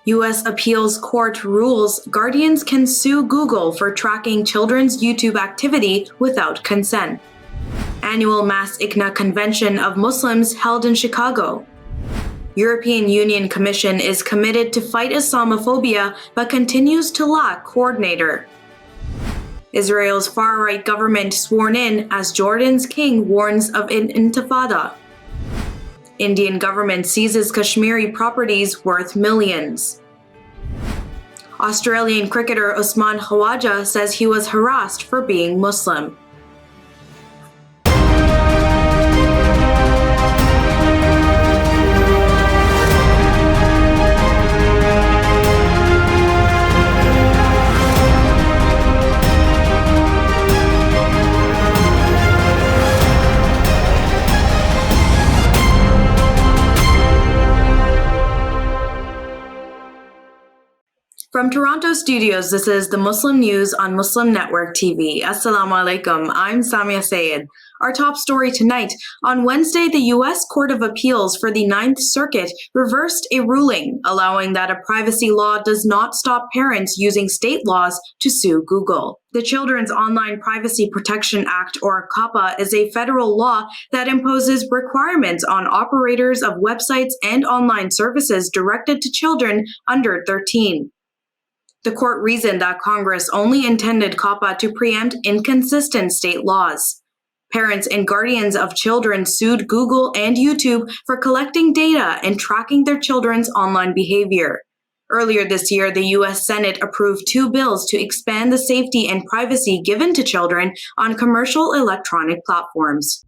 U.S. Appeals Court rules guardians can sue Google for tracking children's YouTube activity without consent. Annual MAS-ICNA Convention of Muslims held in Chicago. European Union Commission is committed to fight Islamophobia but continues to lack coordinator. Israel's far-right government sworn in as Jordan's king warns of an Intefadah. Indian government seizes Kashmiri properties worth millions. Australian cricketer Usman Khawaja says he was harassed for being Muslim. From Toronto studios, this is the Muslim News on Muslim Network TV. Assalamu alaikum, I'm Saamiyah Syed. Our top story tonight. On Wednesday, the U.S. Court of Appeals for the Ninth Circuit reversed a ruling allowing that a privacy law does not stop parents using state laws to sue Google. The Children's Online Privacy Protection Act, or COPPA, is a federal law that imposes requirements on operators of websites and online services directed to children under 13. The court reasoned that Congress only intended COPPA to preempt inconsistent state laws. Parents and guardians of children sued Google and YouTube for collecting data and tracking their children's online behavior. Earlier this year, the U.S. Senate approved 2 bills to expand the safety and privacy given to children on commercial electronic platforms.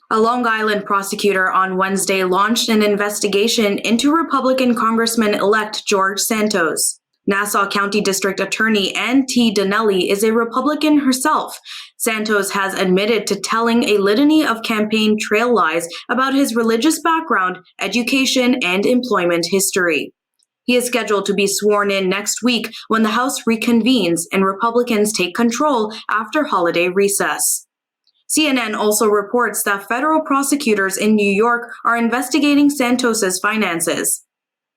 A Long Island prosecutor on Wednesday launched an investigation into Republican Congressman-Elect George Santos. Nassau County District Attorney Ann T. Donnelly is a Republican herself. Santos has admitted to telling a litany of campaign trail lies about his religious background, education, and employment history. He is scheduled to be sworn in next week when the House reconvenes and Republicans take control after holiday recess. CNN also reports that federal prosecutors in New York are investigating Santos's finances.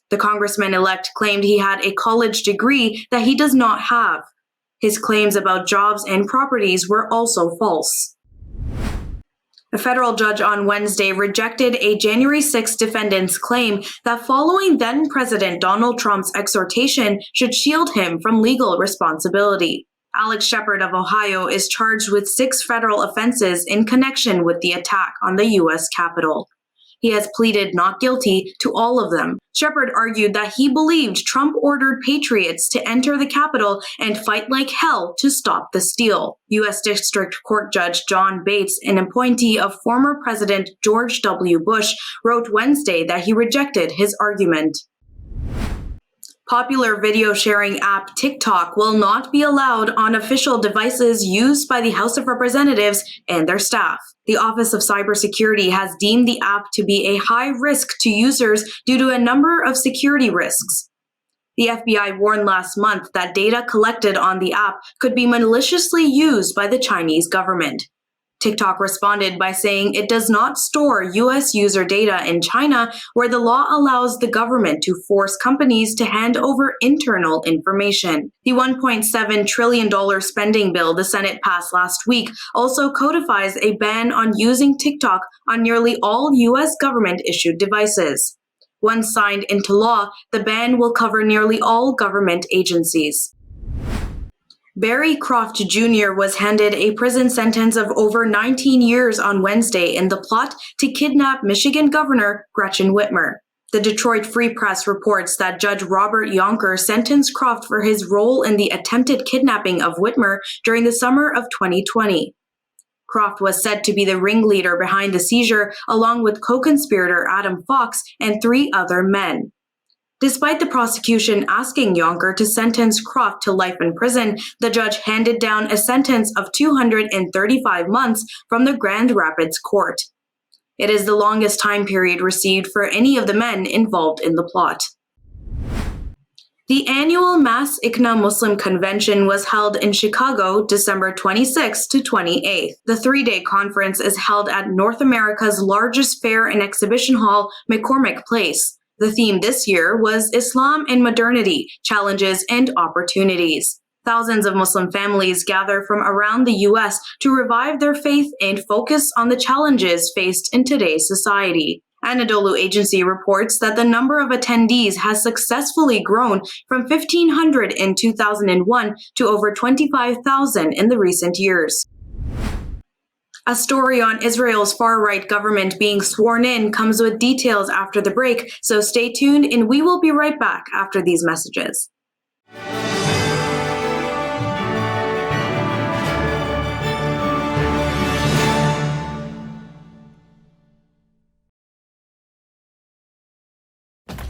The Congressman-elect claimed he had a college degree that he does not have. His claims about jobs and properties were also false. A federal judge on Wednesday rejected a January 6 defendant's claim that following then-President Donald Trump's exhortation should shield him from legal responsibility. Alex Shepard of Ohio is charged with 6 federal offenses in connection with the attack on the U.S. Capitol. He has pleaded not guilty to all of them. Shepard argued that he believed Trump ordered patriots to enter the Capitol and fight like hell to stop the steal. U.S. District Court Judge John Bates, an appointee of former President George W. Bush, wrote Wednesday that he rejected his argument. Popular video sharing app TikTok will not be allowed on official devices used by the House of Representatives and their staff. The Office of Cybersecurity has deemed the app to be a high risk to users due to a number of security risks. The FBI warned last month that data collected on the app could be maliciously used by the Chinese government. TikTok responded by saying it does not store U.S. user data in China, where the law allows the government to force companies to hand over internal information. The $1.7 trillion spending bill the Senate passed last week also codifies a ban on using TikTok on nearly all U.S. government-issued devices. Once signed into law, the ban will cover nearly all government agencies. Barry Croft Jr. was handed a prison sentence of over 19 years on Wednesday in the plot to kidnap Michigan Governor Gretchen Whitmer. The Detroit Free Press reports that Judge Robert Yonker sentenced Croft for his role in the attempted kidnapping of Whitmer during the summer of 2020. Croft was said to be the ringleader behind the seizure, along with co-conspirator Adam Fox and 3 other men. Despite the prosecution asking Yonker to sentence Croft to life in prison, the judge handed down a sentence of 235 months from the Grand Rapids court. It is the longest time period received for any of the men involved in the plot. The annual MAS-ICNA Muslim Convention was held in Chicago, December 26 to 28. The 3-day conference is held at North America's largest fair and exhibition hall, McCormick Place. The theme this year was Islam and Modernity, Challenges and Opportunities. Thousands of Muslim families gather from around the U.S. to revive their faith and focus on the challenges faced in today's society. Anadolu Agency reports that the number of attendees has successfully grown from 1,500 in 2001 to over 25,000 in the recent years. A story on Israel's far-right government being sworn in comes with details after the break, so stay tuned and we will be right back after these messages.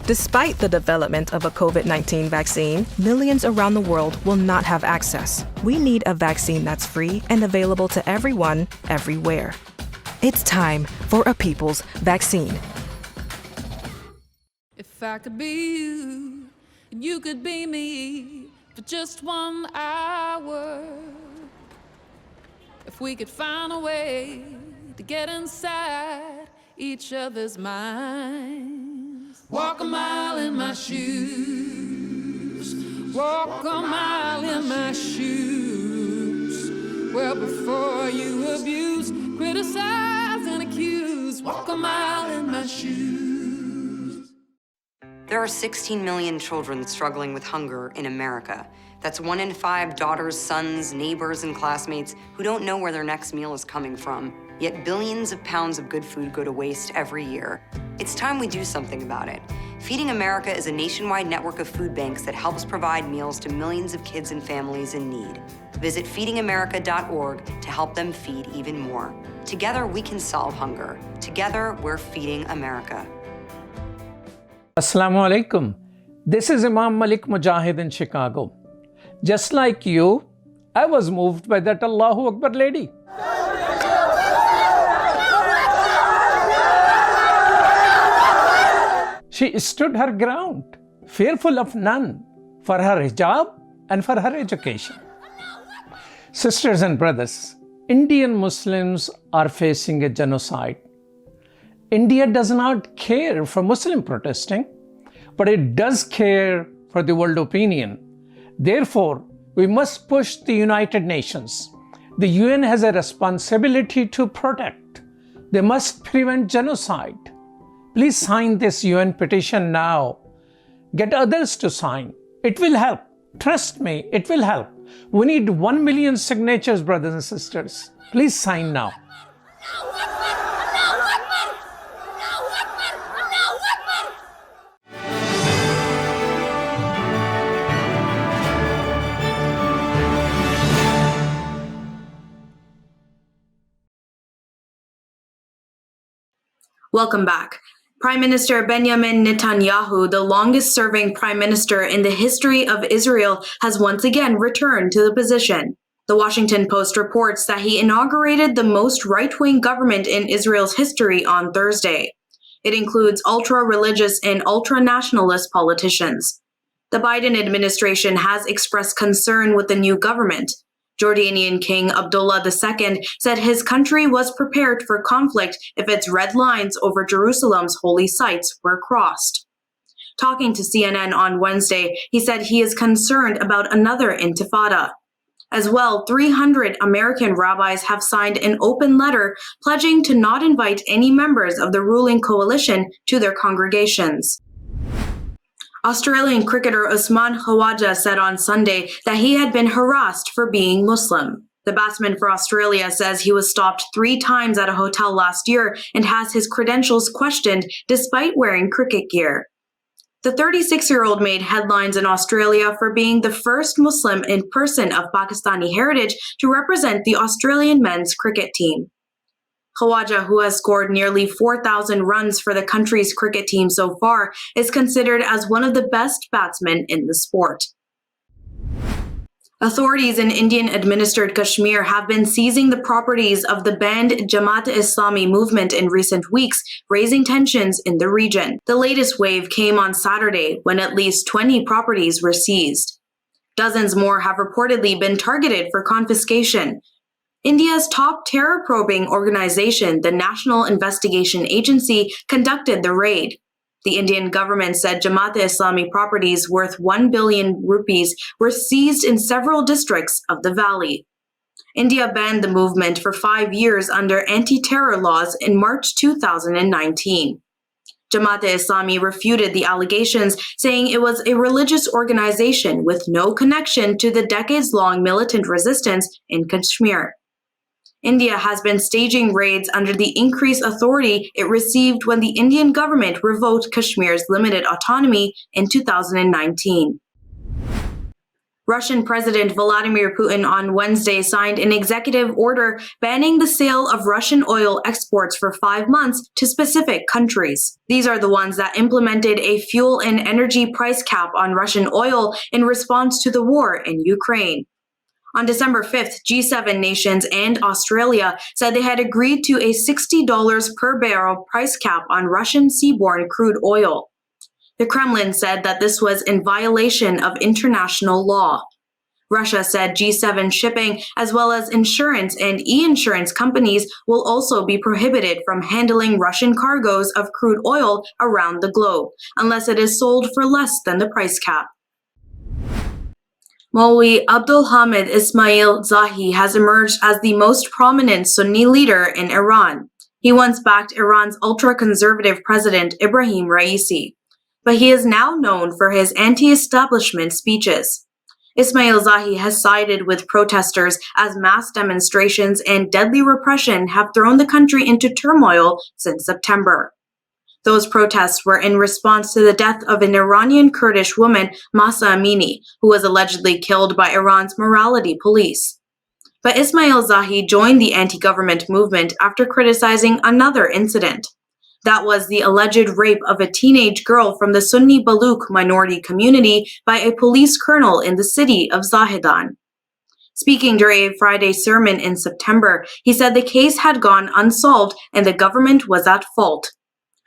Despite the development of a COVID-19 vaccine, millions around the world will not have access. We need a vaccine that's free and available to everyone, everywhere. It's time for a people's vaccine. If I could be you, and you could be me for just 1 hour. If we could find a way to get inside each other's minds. Walk a mile in my shoes. Walk a mile in my shoes. Well, before you abuse, criticize, and accuse. Walk a mile in my shoes. There are 16 million children struggling with hunger in America. That's 1 in 5 daughters, sons, neighbors, and classmates who don't know where their next meal is coming from. Yet billions of pounds of good food go to waste every year. It's time we do something about it. Feeding America is a nationwide network of food banks that helps provide meals to millions of kids and families in need. Visit feedingamerica.org to help them feed even more. Together, we can solve hunger. Together, we're feeding America. Assalamu alaikum. This is Imam Malik Mujahid in Chicago. Just like you, I was moved by that Allahu Akbar lady. She stood her ground, fearful of none, for her hijab and for her education. Sisters and brothers, Indian Muslims are facing a genocide. India does not care for Muslim protesting, but it does care for the world opinion. Therefore, we must push the United Nations. The UN has a responsibility to protect. They must prevent genocide. Please sign this UN petition now. Get others to sign. It will help. Trust me, it will help. We need 1 million signatures, brothers and sisters. Please sign now. Welcome back. Prime Minister Benjamin Netanyahu, the longest-serving prime minister in the history of Israel, has once again returned to the position. The Washington Post reports that he inaugurated the most right-wing government in Israel's history on Thursday. It includes ultra-religious and ultra-nationalist politicians. The Biden administration has expressed concern with the new government. Jordanian King Abdullah II said his country was prepared for conflict if its red lines over Jerusalem's holy sites were crossed. Talking to CNN on Wednesday, he said he is concerned about another intifada. As well, 300 American rabbis have signed an open letter pledging to not invite any members of the ruling coalition to their congregations. Australian cricketer Usman Khawaja said on Sunday that he had been harassed for being Muslim. The batsman for Australia says he was stopped 3 times at a hotel last year and has his credentials questioned despite wearing cricket gear. The 36-year-old made headlines in Australia for being the first Muslim in person of Pakistani heritage to represent the Australian men's cricket team. Khawaja, who has scored nearly 4,000 runs for the country's cricket team so far, is considered as one of the best batsmen in the sport. Authorities in Indian-administered Kashmir have been seizing the properties of the banned Jamaat-e-Islami movement in recent weeks, raising tensions in the region. The latest wave came on Saturday, when at least 20 properties were seized. Dozens more have reportedly been targeted for confiscation. India's top terror-probing organization, the National Investigation Agency, conducted the raid. The Indian government said Jamaat-e-Islami properties worth 1 billion rupees were seized in several districts of the valley. India banned the movement for 5 years under anti-terror laws in March 2019. Jamaat-e-Islami refuted the allegations, saying it was a religious organization with no connection to the decades-long militant resistance in Kashmir. India has been staging raids under the increased authority it received when the Indian government revoked Kashmir's limited autonomy in 2019. Russian President Vladimir Putin on Wednesday signed an executive order banning the sale of Russian oil exports for 5 months to specific countries. These are the ones that implemented a fuel and energy price cap on Russian oil in response to the war in Ukraine. On December 5th, G7 nations and Australia said they had agreed to a $60 per barrel price cap on Russian seaborne crude oil. The Kremlin said that this was in violation of international law. Russia said G7 shipping, as well as insurance and e-insurance companies, will also be prohibited from handling Russian cargoes of crude oil around the globe, unless it is sold for less than the price cap. Maulvi Abdul Hamid Ismail Zahi has emerged as the most prominent Sunni leader in Iran. He once backed Iran's ultra-conservative president Ibrahim Raisi, but he is now known for his anti-establishment speeches. Ismail Zahi has sided with protesters as mass demonstrations and deadly repression have thrown the country into turmoil since September. Those protests were in response to the death of an Iranian Kurdish woman, Mahsa Amini, who was allegedly killed by Iran's morality police. But Ismail Zahi joined the anti-government movement after criticizing another incident. That was the alleged rape of a teenage girl from the Sunni Baluch minority community by a police colonel in the city of Zahedan. Speaking during a Friday sermon in September, he said the case had gone unsolved and the government was at fault.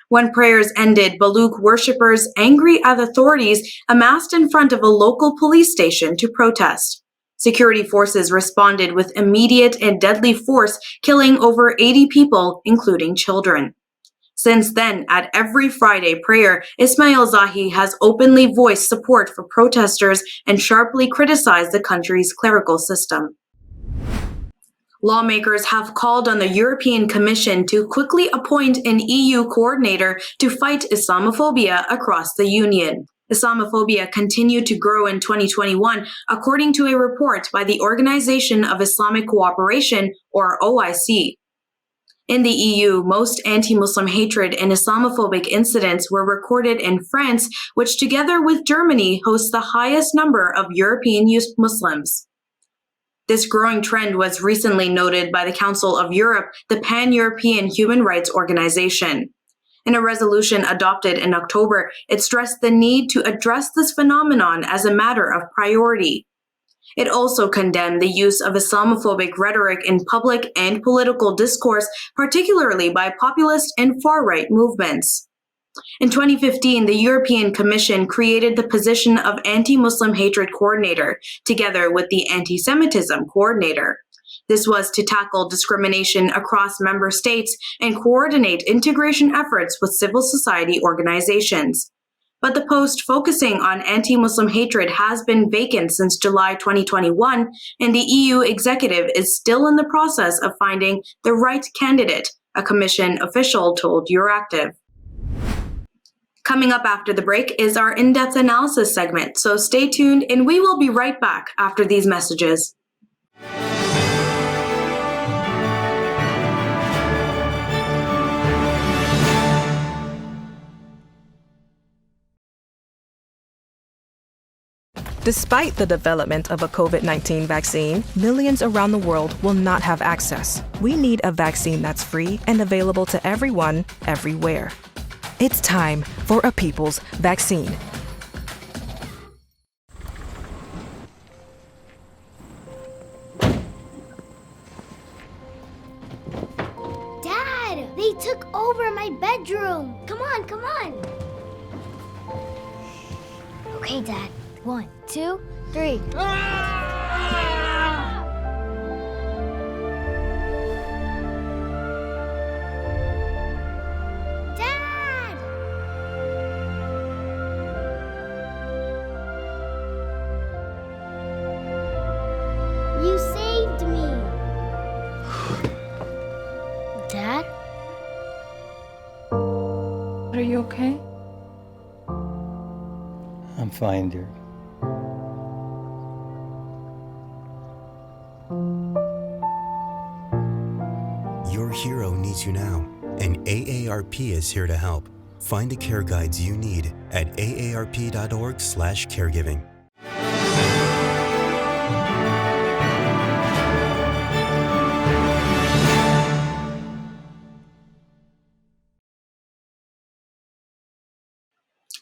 When prayers ended, Baluch worshippers, angry at authorities, amassed in front of a local police station to protest. Security forces responded with immediate and deadly force, killing over 80 people, including children. Since then, at every Friday prayer, Ismail Zahi has openly voiced support for protesters and sharply criticized the country's clerical system. Lawmakers have called on the European Commission to quickly appoint an EU coordinator to fight Islamophobia across the Union. Islamophobia continued to grow in 2021, according to a report by the Organization of Islamic Cooperation, or OIC. In the EU, most anti-Muslim hatred and Islamophobic incidents were recorded in France, which together with Germany hosts the highest number of European Muslims. This growing trend was recently noted by the Council of Europe, the Pan-European Human Rights Organization. In a resolution adopted in October, it stressed the need to address this phenomenon as a matter of priority. It also condemned the use of Islamophobic rhetoric in public and political discourse, particularly by populist and far-right movements. In 2015, the European Commission created the position of Anti-Muslim Hatred Coordinator, together with the Anti-Semitism Coordinator. This was to tackle discrimination across member states and coordinate integration efforts with civil society organizations. But the post focusing on anti-Muslim hatred has been vacant since July 2021, and the EU executive is still in the process of finding the right candidate, a Commission official told Euractiv. Coming up after the break is our in-depth analysis segment, so stay tuned and we will be right back after these messages. Despite the development of a COVID-19 vaccine, millions around the world will not have access. We need a vaccine that's free and available to everyone, everywhere. It's time for a people's vaccine. Dad, they took over my bedroom. Come on, come on. Okay, Dad. 1, 2, 3. Dad! I'm fine, dear. Your hero needs you now, and AARP is here to help. Find the care guides you need at aarp.org/caregiving.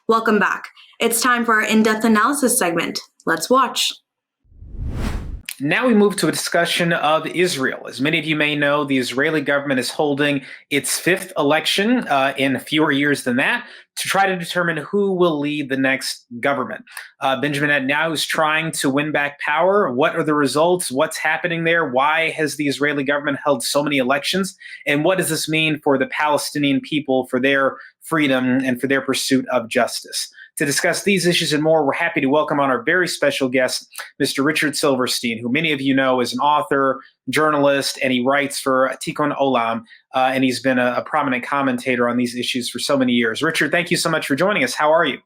Welcome back. It's time for our in-depth analysis segment. Let's watch. Now we move to a discussion of Israel. As many of you may know, the Israeli government is holding its fifth election in fewer years than that to try to determine who will lead the next government. Benjamin Netanyahu is trying to win back power. What are the results? What's happening there? Why has the Israeli government held so many elections? And what does this mean for the Palestinian people, for their freedom, and for their pursuit of justice? To discuss these issues and more, we're happy to welcome on our very special guest, Mr. Richard Silverstein, who many of you know is an author, journalist, and he writes for Tikkun Olam, and he's been a prominent commentator on these issues for so many years. Richard, thank you so much for joining us. How are you?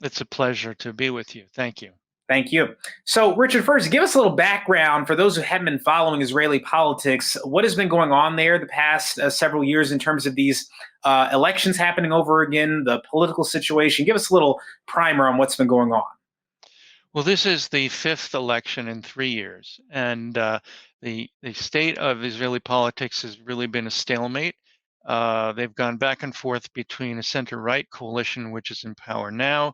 It's a pleasure to be with you. Thank you. Thank you. So, Richard, first, give us a little background for those who haven't been following Israeli politics. What has been going on there the past several years in terms of these elections happening over again, the political situation? Give us a little primer on what's been going on. Well, this is the fifth election in 3 years, and the state of Israeli politics has really been a stalemate. They've gone back and forth between a center-right coalition, which is in power now,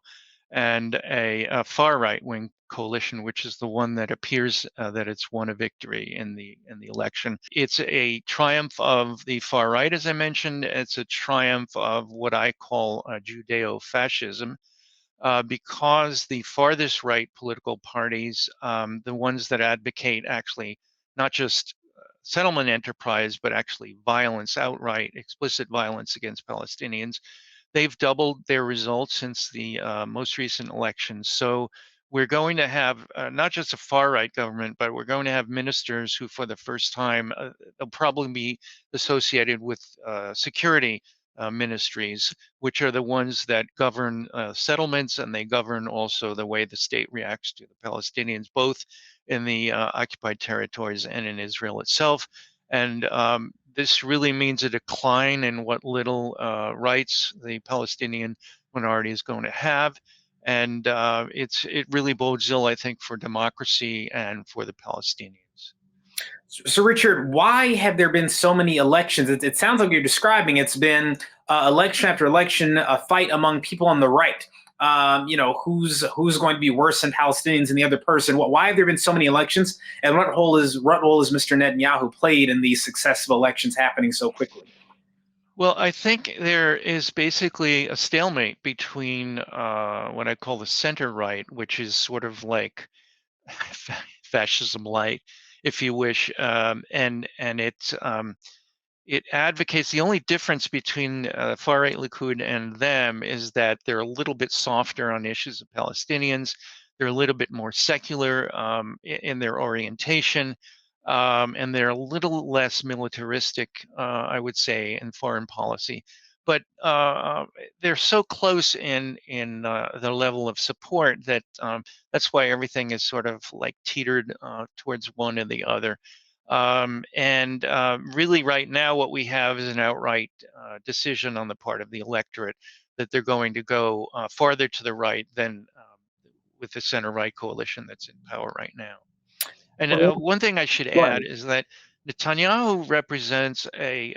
and a far right-wing coalition, which is the one that appears that it's won a victory in the election. It's a triumph of the far right, as I mentioned. It's a triumph of what I call Judeo-fascism, because the farthest right political parties, the ones that advocate actually not just settlement enterprise, but actually violence, outright, explicit violence against Palestinians, they've doubled their results since the most recent elections. So we're going to have not just a far-right government, but we're going to have ministers who, for the first time, they'll probably be associated with security ministries, which are the ones that govern settlements, and they govern also the way the state reacts to the Palestinians, both in the occupied territories and in Israel itself. And this really means a decline in what little rights the Palestinian minority is going to have. And it really bodes ill, I think, for democracy and for the Palestinians. So, Richard, why have there been so many elections? It sounds like you're describing it's been election after election, a fight among people on the right. Who's going to be worse than Palestinians than the other person? Why have there been so many elections? And what role is Mr. Netanyahu played in these successive elections happening so quickly? Well, I think there is basically a stalemate between what I call the center right, which is sort of like fascism light, if you wish, and it advocates. The only difference between far right Likud and them is that they're a little bit softer on issues of Palestinians. They're a little bit more secular in their orientation, and they're a little less militaristic, I would say, in foreign policy. But they're so close in the level of support that that's why everything is sort of like teetered towards one or the other. Really, right now, what we have is an outright decision on the part of the electorate that they're going to go farther to the right than with the center-right coalition that's in power right now. And one thing I should add is that Netanyahu represents a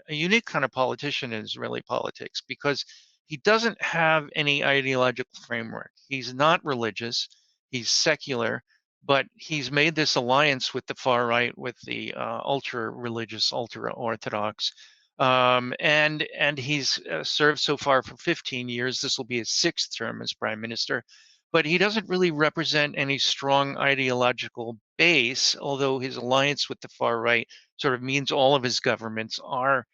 unique kind of politician in Israeli politics, because he doesn't have any ideological framework. He's not religious, he's secular, but he's made this alliance with the far right, with the ultra-religious, ultra-Orthodox, and he's served so far for 15 years. This will be his sixth term as prime minister. But he doesn't really represent any strong ideological base, although his alliance with the far right sort of means all of his governments are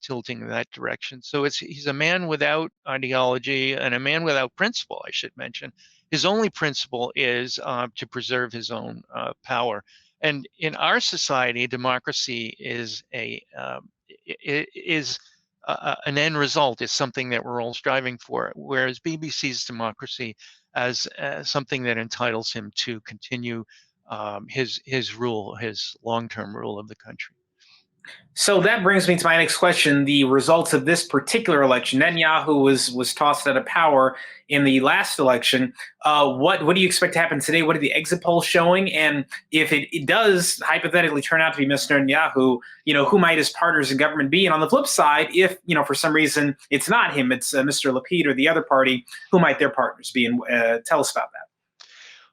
tilting in that direction. So he's a man without ideology and a man without principle, I should mention. His only principle is to preserve his own power. And in our society, democracy is an end result is something that we're all striving for, whereas Bibi sees democracy as something that entitles him to continue his rule, his long-term rule of the country. So that brings me to my next question. The results of this particular election, Netanyahu was tossed out of power in the last election. What do you expect to happen today? What are the exit polls showing? And if it does hypothetically turn out to be Mr. Netanyahu, who might his partners in government be? And on the flip side, if for some reason it's not him, it's Mr. Lapid or the other party, who might their partners be? And tell us about that.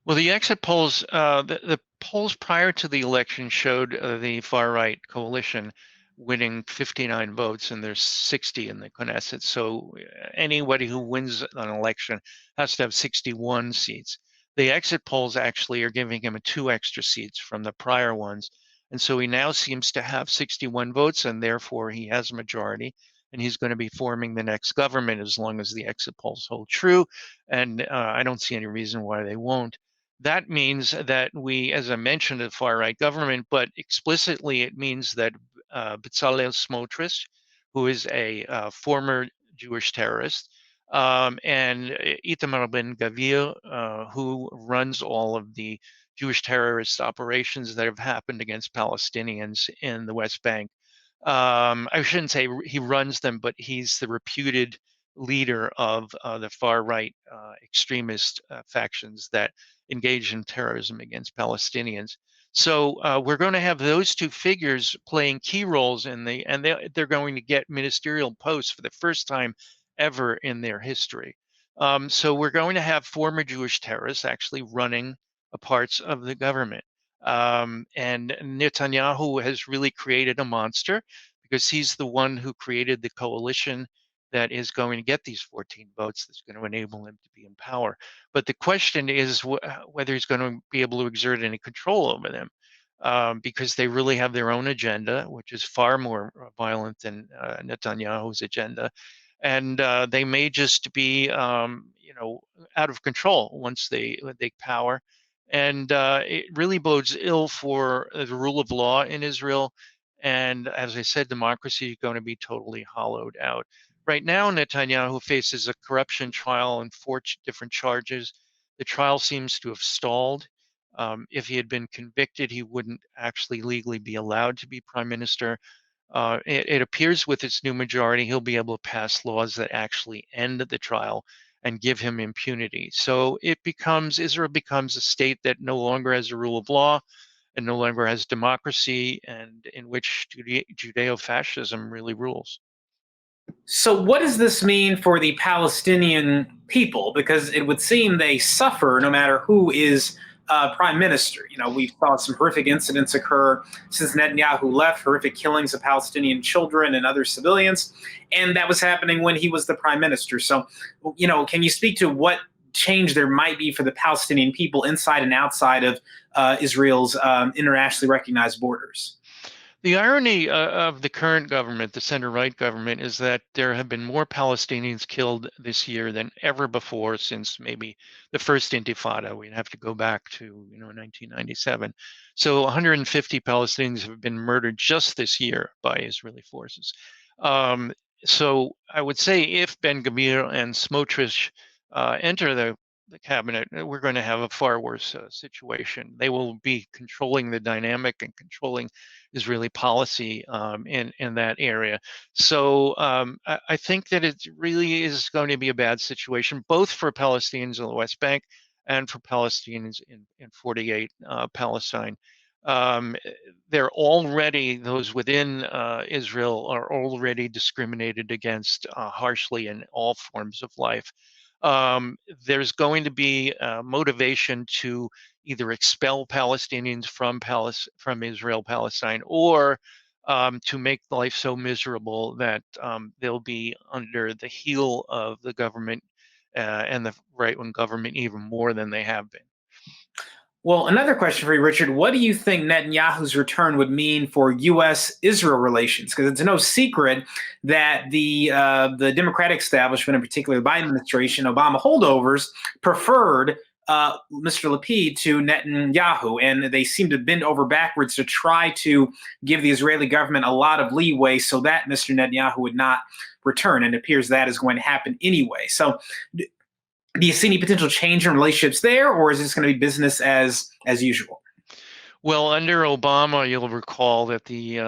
Well, the exit polls, the polls prior to the election showed the far-right coalition winning 59 votes, and there's 60 in the Knesset. So anybody who wins an election has to have 61 seats. The exit polls actually are giving him 2 extra seats from the prior ones. And so he now seems to have 61 votes, and therefore he has a majority, and he's going to be forming the next government as long as the exit polls hold true. And I don't see any reason why they won't. That means that we, as I mentioned, a far-right government, but explicitly it means that Bezalel Smotrich, who is a former Jewish terrorist, and Itamar Ben-Gvir, who runs all of the Jewish terrorist operations that have happened against Palestinians in the West Bank. I shouldn't say he runs them, but he's the reputed leader of the far-right extremist factions that engage in terrorism against Palestinians. So we're going to have those 2 figures playing key roles and they're going to get ministerial posts for the first time ever in their history. So we're going to have former Jewish terrorists actually running parts of the government. And Netanyahu has really created a monster because he's the one who created the coalition that is going to get these 14 votes that's going to enable him to be in power. But the question is whether he's going to be able to exert any control over them, because they really have their own agenda, which is far more violent than Netanyahu's agenda. And they may just be, out of control once they take power. And it really bodes ill for the rule of law in Israel. And as I said, democracy is going to be totally hollowed out. Right now, Netanyahu faces a corruption trial and 4 different charges. The trial seems to have stalled. If he had been convicted, he wouldn't actually legally be allowed to be prime minister. It appears with its new majority, he'll be able to pass laws that actually end the trial and give him impunity. So Israel becomes a state that no longer has a rule of law and no longer has democracy, and in which Judeo-fascism really rules. So what does this mean for the Palestinian people? Because it would seem they suffer no matter who is prime minister. We saw some horrific incidents occur since Netanyahu left, horrific killings of Palestinian children and other civilians, and that was happening when he was the prime minister. So, can you speak to what change there might be for the Palestinian people inside and outside of Israel's internationally recognized borders? The irony of the current government, the center-right government, is that there have been more Palestinians killed this year than ever before since maybe the first Intifada. We'd have to go back to 1997. So 150 Palestinians have been murdered just this year by Israeli forces. So I would say if Ben-Gvir and Smotrich enter the cabinet, we're going to have a far worse situation. They will be controlling the dynamic and controlling Israeli policy in that area. So I think that it really is going to be a bad situation, both for Palestinians in the West Bank and for Palestinians in 48 Palestine. They're already, those within Israel are already discriminated against harshly in all forms of life. There's going to be motivation to either expel Palestinians from Israel, Palestine, or to make life so miserable that they'll be under the heel of the government and the right-wing government even more than they have been. Well, another question for you, Richard. What do you think Netanyahu's return would mean for U.S.-Israel relations? Because it's no secret that the Democratic establishment, in particular the Biden administration, Obama holdovers, preferred Mr. Lapid to Netanyahu, and they seem to bend over backwards to try to give the Israeli government a lot of leeway so that Mr. Netanyahu would not return. And it appears that is going to happen anyway. So do you see any potential change in relationships there, or is this going to be business as usual? Well, under Obama, you'll recall that the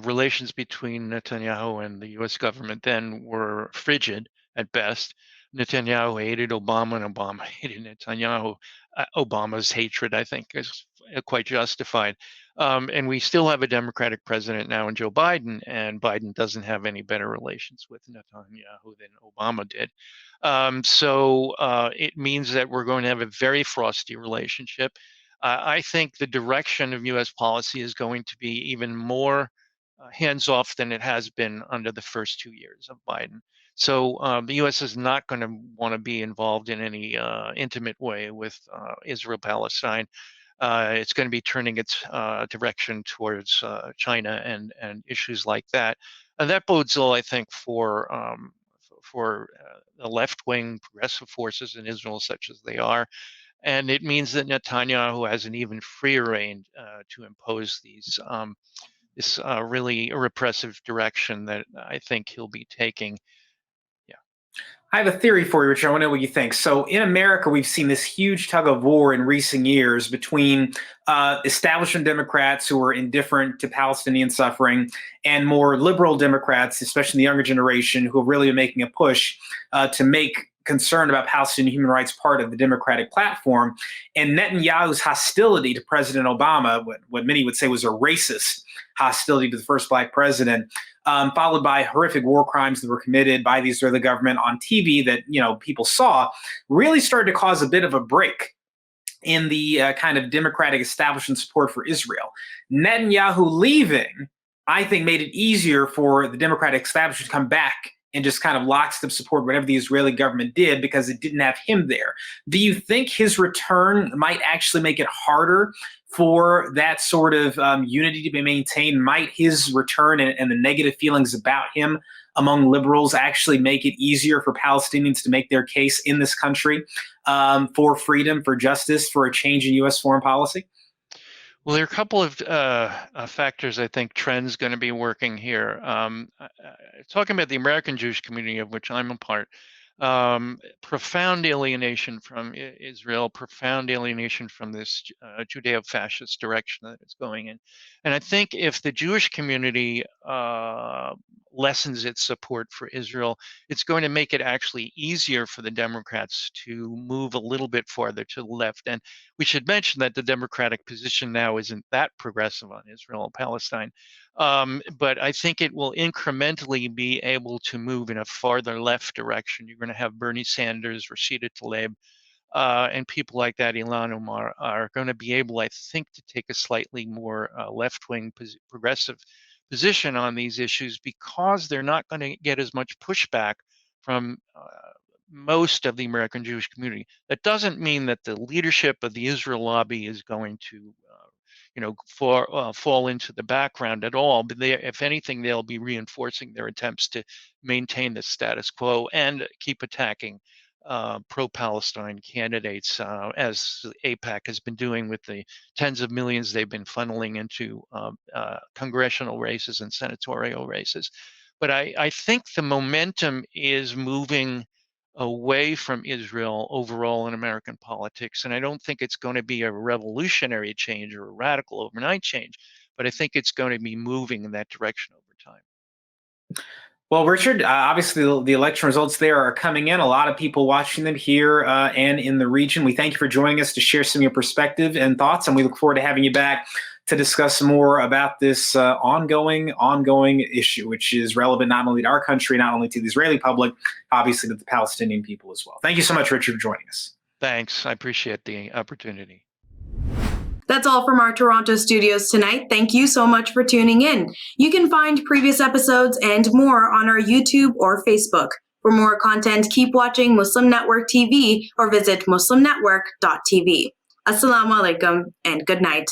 relations between Netanyahu and the U.S. government then were frigid at best. Netanyahu hated Obama, and Obama hated Netanyahu. Obama's hatred, I think, is quite justified. And we still have a Democratic president now in Joe Biden, and Biden doesn't have any better relations with Netanyahu than Obama did. So it means that we're going to have a very frosty relationship. I think the direction of U.S. policy is going to be even more hands-off than it has been under the first 2 years of Biden. So the U.S. is not going to want to be involved in any intimate way with Israel-Palestine. It's going to be turning its direction towards China and issues like that. And that bodes ill, I think, for the left-wing progressive forces in Israel, such as they are. And it means that Netanyahu has an even freer rein to impose this really repressive direction that I think he'll be taking. I have a theory for you, Richard. I want to know what you think. So in America, we've seen this huge tug of war in recent years between establishment Democrats who are indifferent to Palestinian suffering and more liberal Democrats, especially the younger generation, who have really been making a push to make concern about Palestinian human rights part of the Democratic platform. And Netanyahu's hostility to President Obama, what many would say was a racist hostility to the first black president, followed by horrific war crimes that were committed by the Israeli government on TV that people saw, really started to cause a bit of a break in the kind of Democratic establishment support for Israel. Netanyahu leaving, I think, made it easier for the Democratic establishment to come back and just kind of lockstep support whatever the Israeli government did because it didn't have him there. Do you think his return might actually make it harder for that sort of unity to be maintained? Might his return and the negative feelings about him among liberals actually make it easier for Palestinians to make their case in this country for freedom, for justice, for a change in U.S. foreign policy? Well, there are a couple of factors, I think, trends going to be working here. Talking about the American Jewish community, of which I'm a part, profound alienation from Israel, profound alienation from this Judeo-fascist direction that it's going in. And I think if the Jewish community lessens its support for Israel, it's going to make it actually easier for the Democrats to move a little bit farther to the left. And we should mention that the Democratic position now isn't that progressive on Israel and Palestine. But I think it will incrementally be able to move in a farther left direction. You're going to have Bernie Sanders, Rashida Tlaib, and people like that, Ilhan Omar, are going to be able, I think, to take a slightly more left-wing progressive position on these issues because they're not going to get as much pushback from most of the American Jewish community. That doesn't mean that the leadership of the Israel lobby is going to fall into the background at all. But if anything, they'll be reinforcing their attempts to maintain the status quo and keep attacking pro-Palestine candidates, as AIPAC has been doing with the tens of millions they've been funneling into congressional races and senatorial races. But I think the momentum is moving away from Israel overall in American politics. And I don't think it's going to be a revolutionary change or a radical overnight change, but I think it's going to be moving in that direction over time. Well, Richard, obviously the election results there are coming in. A lot of people watching them here and in the region. We thank you for joining us to share some of your perspective and thoughts, and we look forward to having you back to discuss more about this ongoing issue, which is relevant not only to our country, not only to the Israeli public, obviously to the Palestinian people as well. Thank you so much, Richard, for joining us. Thanks. I appreciate the opportunity. That's all from our Toronto studios tonight. Thank you so much for tuning in. You can find previous episodes and more on our YouTube or Facebook. For more content, keep watching Muslim Network TV or visit muslimnetwork.tv. Assalamu alaikum and good night.